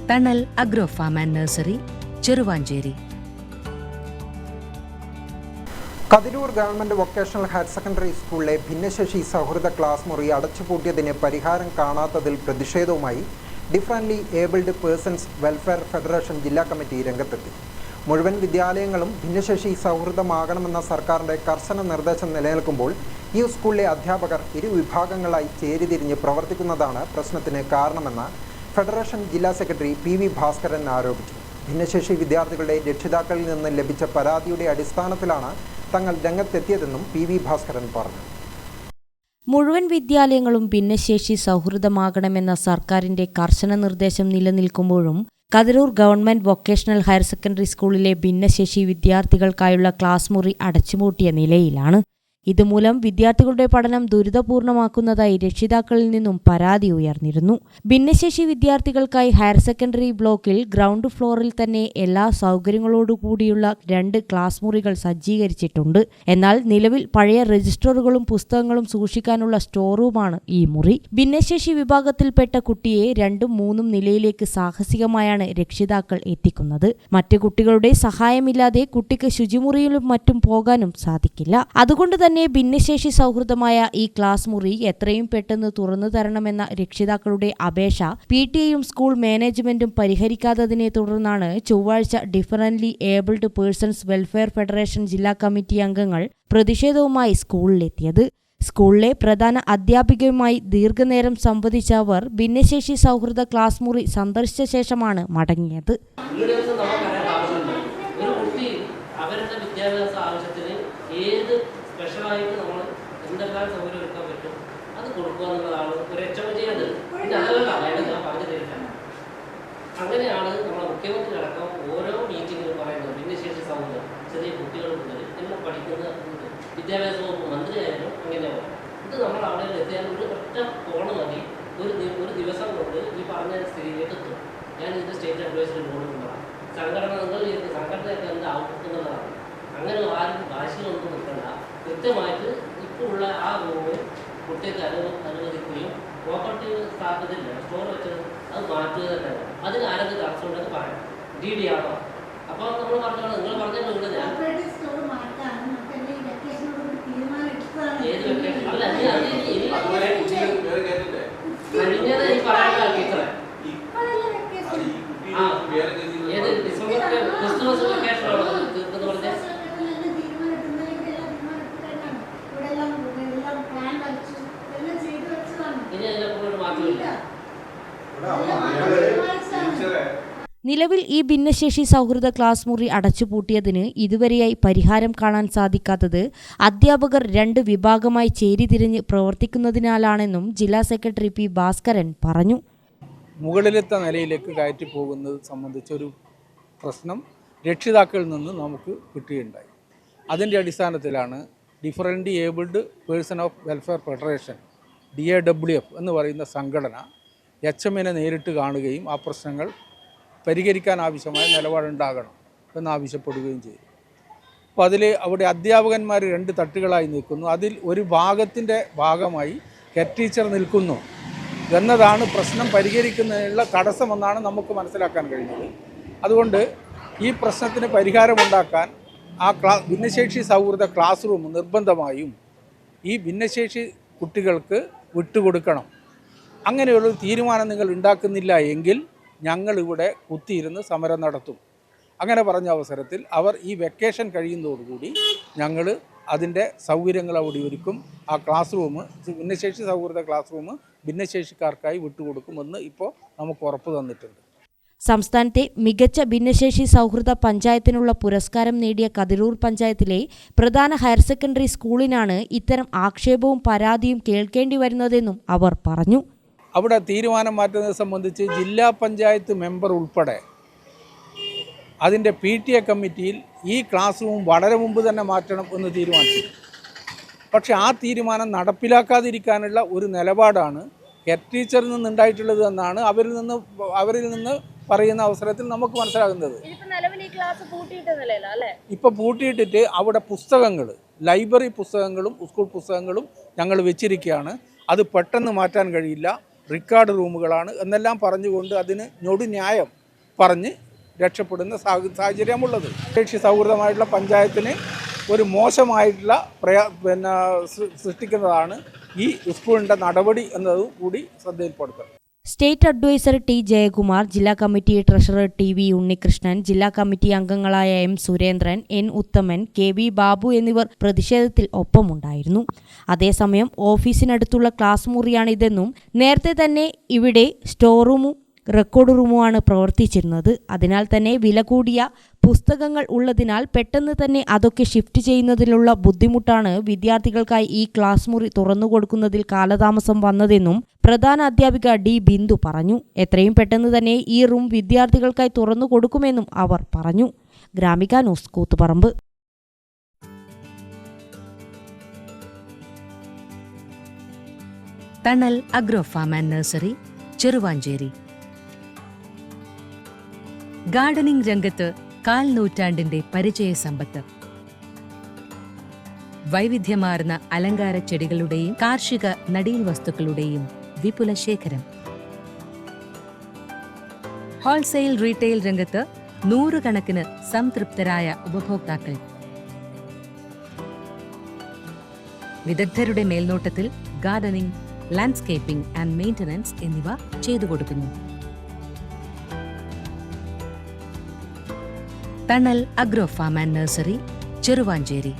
തണൽ agro farm and nursery, Cheruvancheri. Kathirur government vocational higher secondary സ്കൂളിലെ ഭിന്നശേഷി സൗഹൃദ ക്ലാസ് മുറി അടച്ചുപൂട്ടിയതിന് പരിഹാരം കാണാത്തതിൽ പ്രതിഷേധവുമായി differently abled persons welfare federation ജില്ലാ കമ്മിറ്റി രംഗത്തെത്തി. മുഴുവൻ വിദ്യാലയങ്ങളും ഭിന്നശേഷി സൗഹൃദമാകണമെന്ന സർക്കാരിൻ്റെ കർശന നിർദ്ദേശം നിലനിൽക്കുമ്പോൾ ഈ സ്കൂളിലെ അധ്യാപകർ ഇരുവിഭാഗങ്ങളായി ചേരിതിരിഞ്ഞ് പ്രവർത്തിക്കുന്നതാണ് പ്രശ്നത്തിന് കാരണമെന്ന് ഫെഡറേഷൻ ജില്ലാ സെക്രട്ടറി PV ഭാസ്കരൻ ആരോപിച്ചു. ഭിന്നശേഷി വിദ്യാർത്ഥികളുടെ രക്ഷിതാക്കളിൽ നിന്ന് ലഭിച്ച പരാതിയുടെ അടിസ്ഥാനത്തിലാണ് തങ്ങൾ രംഗത്തെത്തിയതെന്നും PV ഭാസ്കരൻ പറഞ്ഞു. മുഴുവൻ വിദ്യാലയങ്ങളും ഭിന്നശേഷി സൗഹൃദമാകണമെന്ന സർക്കാരിന്റെ കർശന നിർദ്ദേശം നിലനിൽക്കുമ്പോഴും Kathiroor government vocational higher secondary സ്കൂളിലെ ഭിന്നശേഷി വിദ്യാർത്ഥികൾക്കായുള്ള ക്ലാസ് മുറി അടച്ചുപൂട്ടിയ നിലയിലാണ്. ഇതുമൂലം വിദ്യാർത്ഥികളുടെ പഠനം ദുരിതപൂർണമാക്കുന്നതായി രക്ഷിതാക്കളിൽ നിന്നും പരാതി ഉയർന്നിരുന്നു. ഭിന്നശേഷി വിദ്യാർത്ഥികൾക്കായി ഹയർ സെക്കൻഡറി ബ്ലോക്കിൽ ഗ്രൗണ്ട് ഫ്ലോറിൽ തന്നെ എല്ലാ സൗകര്യങ്ങളോടുകൂടിയുള്ള 2 ക്ലാസ് മുറികൾ സജ്ജീകരിച്ചിട്ടുണ്ട്. എന്നാൽ നിലവിൽ പഴയ രജിസ്റ്ററുകളും പുസ്തകങ്ങളും സൂക്ഷിക്കാനുള്ള സ്റ്റോർ റൂമാണ് ഈ മുറി. ഭിന്നശേഷി വിഭാഗത്തിൽപ്പെട്ട കുട്ടിയെ 2ഉം 3ഉം നിലയിലേക്ക് സാഹസികമായാണ് രക്ഷിതാക്കൾ എത്തിക്കുന്നത്. മറ്റു കുട്ടികളുടെ സഹായമില്ലാതെ കുട്ടിക്ക് ശുചിമുറിയിലും മറ്റും പോകാനും സാധിക്കില്ല. അതുകൊണ്ട് തന്നെ ഭിന്നശേഷി സൗഹൃദമായ ഈ ക്ലാസ് മുറി എത്രയും പെട്ടെന്ന് തുറന്നു തരണമെന്ന രക്ഷിതാക്കളുടെ അപേക്ഷ PTA-യും സ്കൂൾ മാനേജ്മെന്റും പരിഹരിക്കാത്തതിനെ തുടർന്നാണ് ചൊവ്വാഴ്ച differently abled persons welfare federation ജില്ലാ കമ്മിറ്റി അംഗങ്ങൾ പ്രതിഷേധവുമായി സ്കൂളിലെത്തിയത്. സ്കൂളിലെ പ്രധാന അധ്യാപികയുമായി ദീർഘനേരം സംവദിച്ച അവർ ഭിന്നശേഷി സൗഹൃദ ക്ലാസ് മുറി സന്ദർശിച്ച ശേഷമാണ് മടങ്ങിയത്. സ്പെഷ്യലായിട്ട് നമ്മൾ എന്തെല്ലാം സൗകര്യം എടുക്കാൻ പറ്റും അത് കൊടുക്കുക എന്നുള്ളതാണ് ഒരു ഏറ്റവും ചെയ്യേണ്ടത്. പിന്നെ അതല്ല വേണ്ട, ഞാൻ പറഞ്ഞു തരില്ല. അങ്ങനെയാണ് നമ്മളെ മുഖ്യമന്ത്രി അടക്കം ഓരോ മീറ്റിങ്ങിലും പറയുന്നത് ഭിന്നശേഷി സൗഹൃദം ചെറിയ കുട്ടികൾ മുതൽ എല്ലാം പഠിക്കുന്ന വിദ്യാഭ്യാസ വകുപ്പ് മന്ത്രിയായാലും അങ്ങനെ പറയും. ഇത് നമ്മൾ അവിടെ എത്തിയാൽ ഒരു ഒറ്റ ഫോണ് മതി, ഒരു ദിവസം കൊണ്ട് ഈ പറഞ്ഞ സ്ഥിതിയിലേക്ക് എത്തും. ഞാൻ ഇത് സ്റ്റേറ്റ് അഡ്വൈസറി ബോർഡ് കൊണ്ടാണ് സംഘടനകൾ സംഘടനയൊക്കെ എന്താ ഔട്ട്പുട്ടുന്നതാണ്. അങ്ങനെ ആരും ഭാഷയിലൊന്നും നിൽക്കണ്ട. കൃത്യമായിട്ട് ഇപ്പോൾ ഉള്ള ആ റൂമ് കുട്ടികൾക്ക് അനുവദിക്കുകയും പ്രോപ്പർട്ടി സ്ഥാപനത്തില്ല സ്റ്റോർ വെച്ചത് അത് മാറ്റുക തന്നെ. അതിന് ആരെങ്കിലും തടസ്സമുണ്ടെന്ന് പറയാം. DD ആണോ? അപ്പോൾ നമ്മൾ പറഞ്ഞോളൂ, നിങ്ങൾ പറഞ്ഞല്ലോ ഇവിടെ ഞാൻ ഏത് വെക്കേഷൻ അല്ല കഴിഞ്ഞത് ഈ പറയാനുള്ള ടീച്ചറെ ഏത് ഡിസംബർ ക്രിസ്തുമസ് വെക്കേഷനാണോ തീർക്കെന്ന് പറഞ്ഞാൽ നിലവിൽ ഈ ഭിന്നശേഷി സൗഹൃദ ക്ലാസ് മുറി അടച്ചുപൂട്ടിയതിന് ഇതുവരെയായി പരിഹാരം കാണാൻ സാധിക്കാത്തത് അധ്യാപകർ 2 വിഭാഗമായി ചേരിതിരിഞ്ഞ് പ്രവർത്തിക്കുന്നതിനാലാണെന്നും ജില്ലാ സെക്രട്ടറി P ഭാസ്കരൻ പറഞ്ഞു. മുകളിലത്തെ നിലയിലേക്ക് കയറ്റി പോകുന്നത് സംബന്ധിച്ചൊരു പ്രശ്നം രക്ഷിതാക്കളിൽ നിന്ന് നമുക്ക് കിട്ടുകയുണ്ടായി. അതിൻ്റെ അടിസ്ഥാനത്തിലാണ് differently abled person of welfare federation DAWF എന്ന് പറയുന്ന സംഘടന HMനെ നേരിട്ട് കാണുകയും ആ പ്രശ്നങ്ങൾ പരിഹരിക്കാൻ ആവശ്യമായ നിലപാടുണ്ടാകണം എന്നാവശ്യപ്പെടുകയും ചെയ്തു. അപ്പോൾ അവിടെ അധ്യാപകന്മാർ 2 തട്ടുകളായി നിൽക്കുന്നു. അതിൽ ഒരു ഭാഗത്തിൻ്റെ ഭാഗമായി ഹെഡ് ടീച്ചർ നിൽക്കുന്നു എന്നതാണ് പ്രശ്നം പരിഹരിക്കുന്നതിനുള്ള തടസ്സമെന്നാണ് നമുക്ക് മനസ്സിലാക്കാൻ കഴിഞ്ഞത്. അതുകൊണ്ട് ഈ പ്രശ്നത്തിന് പരിഹാരമുണ്ടാക്കാൻ ഭിന്നശേഷി സൗഹൃദ ക്ലാസ് റൂം നിർബന്ധമായും ഈ ഭിന്നശേഷി കുട്ടികൾക്ക് വിട്ടുകൊടുക്കണം. അങ്ങനെയുള്ള തീരുമാനം നിങ്ങൾ ഉണ്ടാക്കുന്നില്ല എങ്കിൽ ഞങ്ങളിവിടെ കുത്തിയിരുന്ന് സമരം നടത്തും. അങ്ങനെ പറഞ്ഞ അവസരത്തിൽ അവർ ഈ വെക്കേഷൻ കഴിയുന്നതോടുകൂടി ഞങ്ങൾ അതിൻ്റെ സൗകര്യങ്ങൾ അവിടെ ഒരുക്കും. ആ ക്ലാസ് റൂം ഭിന്നശേഷി സൗഹൃദ ക്ലാസ് റൂം ഭിന്നശേഷിക്കാർക്കായി വിട്ടുകൊടുക്കുമെന്ന് ഇപ്പോൾ നമുക്ക് ഉറപ്പ് തന്നിട്ടുണ്ട്. സംസ്ഥാനത്തെ മികച്ച ഭിന്നശേഷി സൗഹൃദ പഞ്ചായത്തിനുള്ള പുരസ്കാരം നേടിയ കതിരൂർ പഞ്ചായത്തിലെ പ്രധാന ഹയർ സെക്കൻഡറി സ്കൂളിനാണ് ഇത്തരം ആക്ഷേപവും പരാതിയും കേൾക്കേണ്ടി വരുന്നതെന്നും അവർ പറഞ്ഞു. അവിടെ തീരുമാനം മാറ്റുന്നത് സംബന്ധിച്ച് ജില്ലാ പഞ്ചായത്ത് മെമ്പർ ഉൾപ്പെടെ അതിൻ്റെ PTA കമ്മിറ്റിയിൽ ഈ ക്ലാസ് റൂം വളരെ മുമ്പ് തന്നെ മാറ്റണം എന്ന് തീരുമാനിച്ചു. പക്ഷേ ആ തീരുമാനം നടപ്പിലാക്കാതിരിക്കാനുള്ള ഒരു നിലപാടാണ് ഹെഡ് ടീച്ചറിൽ നിന്നുണ്ടായിട്ടുള്ളത് എന്നാണ് അവരിൽ നിന്ന് പറയുന്ന അവസരത്തിൽ നമുക്ക് മനസ്സിലാകുന്നത്. ഇപ്പോൾ പൂട്ടിയിട്ടിട്ട് അവിടെ പുസ്തകങ്ങൾ, ലൈബ്രറി പുസ്തകങ്ങളും സ്കൂൾ പുസ്തകങ്ങളും ഞങ്ങൾ വെച്ചിരിക്കുകയാണ്. അത് പെട്ടെന്ന് മാറ്റാൻ കഴിയില്ല. റിക്കാർഡ് റൂമുകളാണ് എന്നെല്ലാം പറഞ്ഞുകൊണ്ട് അതിന് ഞൊടിന്യായം പറഞ്ഞ് രക്ഷപ്പെടുന്ന സാഹചര്യമുള്ളത്. ശേഷി സൗഹൃദമായിട്ടുള്ള പഞ്ചായത്തിന് ഒരു മോശമായിട്ടുള്ള സൃഷ്ടിക്കുന്നതാണ് ഈ സ്കൂളിൻ്റെ നടപടി എന്നത് കൂടി ശ്രദ്ധയിൽപ്പെടുത്തുന്നത്. സ്റ്റേറ്റ് അഡ്വൈസർ ടി ജയകുമാർ, ജില്ലാ committee treasurer T V Unnikrishnan, ജില്ലാ കമ്മിറ്റി അംഗങ്ങളായ M Surendran, N Uthaman, K V Babu എന്നിവർ പ്രതിഷേധത്തിൽ ഒപ്പമുണ്ടായിരുന്നു. അതേസമയം ഓഫീസിനടുത്തുള്ള ക്ലാസ് മുറിയാണിതെന്നും നേരത്തെ തന്നെ ഇവിടെ സ്റ്റോർ റൂമും റെക്കോർഡ് റൂമുമാണ് പ്രവർത്തിച്ചിരുന്നത്. അതിനാൽ തന്നെ വില കൂടിയ പുസ്തകങ്ങൾ ഉള്ളതിനാൽ പെട്ടെന്ന് തന്നെ അതൊക്കെ ഷിഫ്റ്റ് ചെയ്യുന്നതിലുള്ള ബുദ്ധിമുട്ടാണ് വിദ്യാർത്ഥികൾക്കായി ഈ ക്ലാസ് മുറി തുറന്നുകൊടുക്കുന്നതിൽ കാലതാമസം വന്നതെന്നും പ്രധാന അധ്യാപിക ഡി ബിന്ദു പറഞ്ഞു. എത്രയും പെട്ടെന്ന് തന്നെ ഈ റൂം വിദ്യാർത്ഥികൾക്കായി തുറന്നു കൊടുക്കുമെന്നും അവർ പറഞ്ഞു. Gramika news, Koothuparamba. Thanal agro farm and nursery, Cheruvancheri. Gardening രംഗത്ത് 1/4 നൂറ്റാണ്ടിന്റെ പരിചയ സമ്പത്ത്. വൈവിധ്യമാർന്ന അലങ്കാര ചെടികളുടെയും കാർഷിക നടീൽ വസ്തുക്കളുടെയും വിപുല ശേഖരം. ഹോൾസെയിൽ റീറ്റെയിൽ രംഗത്ത് 100 കണക്കിന് സംതൃപ്തരായ ഉപഭോക്താക്കൾ. വിദഗ്ധരുടെ മേൽനോട്ടത്തിൽ ഗാർഡനിംഗ്, ലാൻഡ്സ്കേപ്പിംഗ് ആൻഡ് മെയിന്റനൻസ് എന്നിവ ചെയ്തു കൊടുക്കുന്നു. Thanal agro farm and nursery, Cheruvanchery.